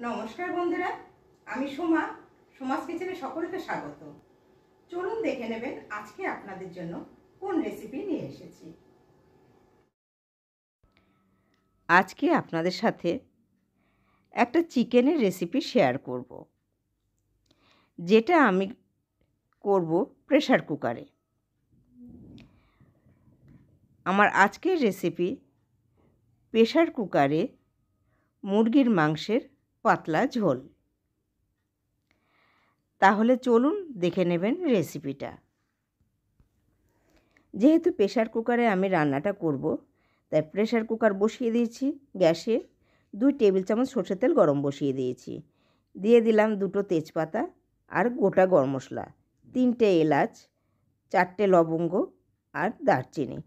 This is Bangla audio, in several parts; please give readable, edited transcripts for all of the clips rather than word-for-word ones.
নমস্কার বন্ধুরা, আমি সোমা। সোমাস কিচেনে সকলকে স্বাগত। চলুন দেখে নেবেন আজকে আপনাদের জন্য কোন রেসিপি নিয়ে এসেছি। আজকে আপনাদের সাথে একটা চিকেনের রেসিপি শেয়ার করব, যেটা আমি করব প্রেসার কুকারে। আমার আজকের রেসিপি প্রেসার কুকারে মুরগির মাংসের পাতলা ঝোল। তাহলে চলুন দেখে নেবেন রেসিপিটা। যেহেতু প্রেসার কুকারে আমি রান্নাটা করব, তাই প্রেসার কুকার বসিয়ে দিয়েছি গ্যাসে। 2 টেবিল চামচ সরষের তেল গরম বসিয়ে দিয়েছি। দিয়ে দিলাম 2টো তেজপাতা আর গোটা গরম মশলা, 3টে এলাচ, 4টে লবঙ্গ আর দারচিনি।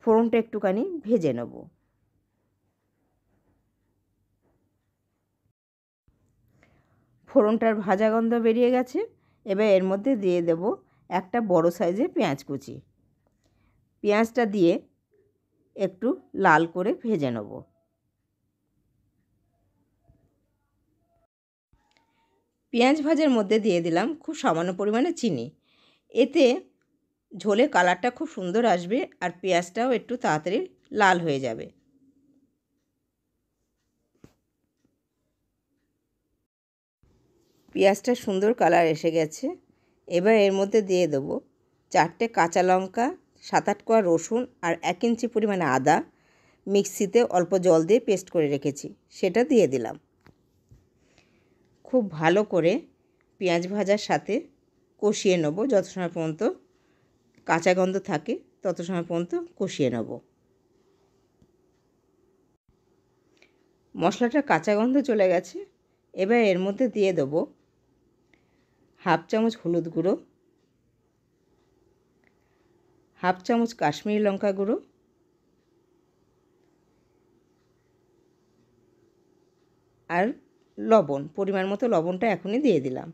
ফোড়নটা একটুখানি ভেজে নেব। ফোড়নটার ভাজা গন্ধ বেরিয়ে গেছে। এবার এর মধ্যে দিয়ে দেব একটা বড় সাইজের পেঁয়াজ কুচি। পেঁয়াজটা দিয়ে একটু লাল করে ভেজে নেব। পেঁয়াজ ভাজার মধ্যে দিয়ে দিলাম খুব সামান্য পরিমাণে চিনি। এতে ঝোলে কালারটা খুব সুন্দর আসবে আর পেঁয়াজটাও একটু তাড়াতাড়ি লাল হয়ে যাবে। পেঁয়াজটা সুন্দর কালার এসে গেছে। এবার এর মধ্যে দিয়ে দেবো 4টে কাঁচা লঙ্কা, 7-8 কোয়া রসুন আর 1 ইঞ্চি পরিমাণে আদা মিক্সিতে অল্প জল দিয়ে পেস্ট করে রেখেছি, সেটা দিয়ে দিলাম। খুব ভালো করে পেঁয়াজ ভাজার সাথে কষিয়ে নেব। যত সময় পর্যন্ত কাঁচা গন্ধ থাকে তত সময় পর্যন্ত কষিয়ে নেব। মশলাটা কাঁচা গন্ধ চলে গেছে। এবার এর মধ্যে দিয়ে দেবো 1/2 চামচ হলুদ গুঁড়ো, 1/2 চামচ কাশ্মীরি লঙ্কা গুঁড়ো আর লবণ, পরিমাণ মতো লবণটা এখনই দিয়ে দিলাম।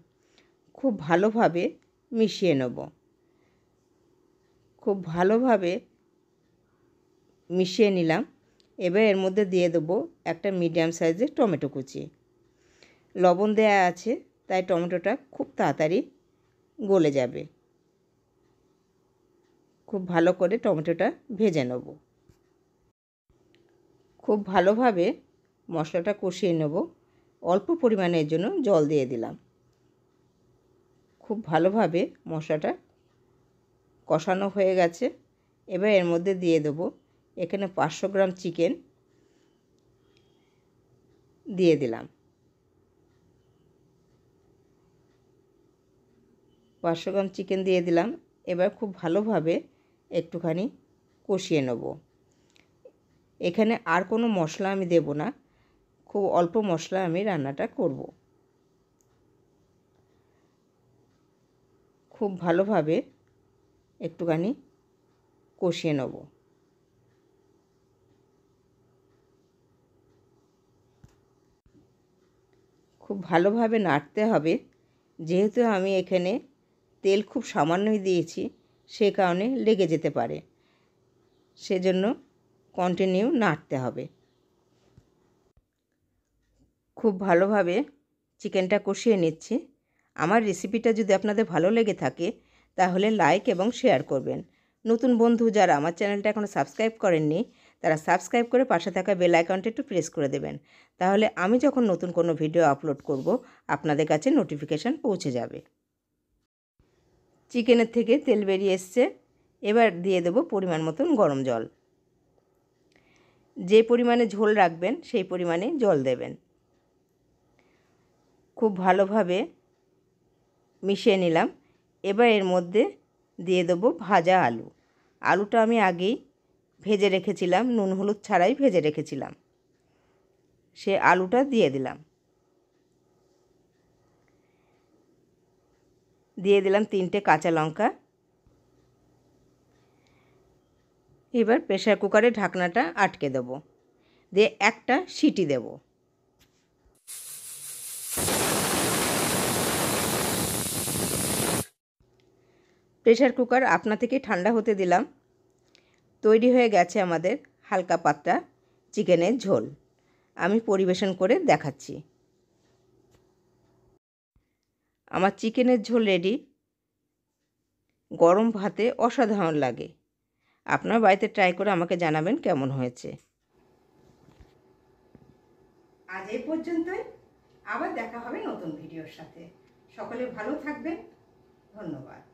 খুব ভালোভাবে মিশিয়ে নেব। খুব ভালোভাবে মিশিয়ে নিলাম। এবার এর মধ্যে দিয়ে দেবো একটা মিডিয়াম সাইজের টমেটো কুচি। লবণ দেয়া আছে তাই টমেটোটা খুব তাড়াতাড়ি গলে যাবে। খুব ভালো করে টমেটোটা ভেজে নেব। খুব ভালোভাবে মশলাটা কষিয়ে নেব। অল্প পরিমাণের জন্য জল দিয়ে দিলাম। খুব ভালোভাবে মশলাটা কষানো হয়ে গেছে। এবার এর মধ্যে দিয়ে দেবো এখানে 500 গ্রাম চিকেন দিয়ে দিলাম। 500 গ্রাম চিকেন দিয়ে দিলাম। এবার খুব ভালোভাবে একটুখানি কষিয়ে নেব। এখানে আর কোনো মশলা আমি দেব না, খুব অল্প মশলা আমি রান্নাটা করব। খুব ভালোভাবে একটুখানি কষিয়ে নেব। খুব ভালোভাবে নাড়তে হবে। যেহেতু আমি এখানে তেল খুব সামান্যই দিয়েছি, সে কারণে লেগে যেতে পারে, সেজন্য কন্টিনিউ নাড়তে হবে। খুব ভালোভাবে চিকেনটা কষিয়ে নিচ্ছি। আমার রেসিপিটা যদি আপনাদের ভালো লেগে থাকে তাহলে লাইক এবং শেয়ার করবেন। নতুন বন্ধু যারা আমার চ্যানেলটা এখনও সাবস্ক্রাইব করেননি তারা সাবস্ক্রাইব করে পাশে থাকা বেল আইকনটা একটু প্রেস করে দেবেন। তাহলে আমি যখন নতুন কোনো ভিডিও আপলোড করব আপনাদের কাছে নোটিফিকেশান পৌঁছে যাবে। চিকেনের থেকে তেল বেরিয়ে এসছে। এবার দিয়ে দেব পরিমাণ মতন গরম জল। যে পরিমাণে ঝোল রাখবেন সেই পরিমাণে জল দেবেন। খুব ভালোভাবে মিশিয়ে নিলাম। এবার এর মধ্যে দিয়ে দেবো ভাজা আলু। আলুটা আমি আগেই ভেজে রেখেছিলাম, নুন হলুদ ছাড়াই ভেজে রেখেছিলাম। সে আলুটা দিয়ে দিলাম। দিয়ে দিলাম 3টে কাঁচা লঙ্কা। এবার প্রেসার কুকারে ঢাকনাটা আটকে দেব, দিয়ে একটা সিটি দেব। প্রেসার কুকার আপনা থেকে ঠান্ডা হতে দিলাম। তৈরি হয়ে গেছে আমাদের হালকা পাতলা চিকেনের ঝোল। আমি পরিবেশন করে দেখাচ্ছি। আমার চিকেনের ঝোল রেডি। গরম ভাতে অসাধারণ লাগে। আপনার বাড়িতে ট্রাই করে আমাকে জানাবেন কেমন হয়েছে। আজ এই পর্যন্তই, আবার দেখা হবে নতুন ভিডিওর সাথে। সকলে ভালো থাকবেন। ধন্যবাদ।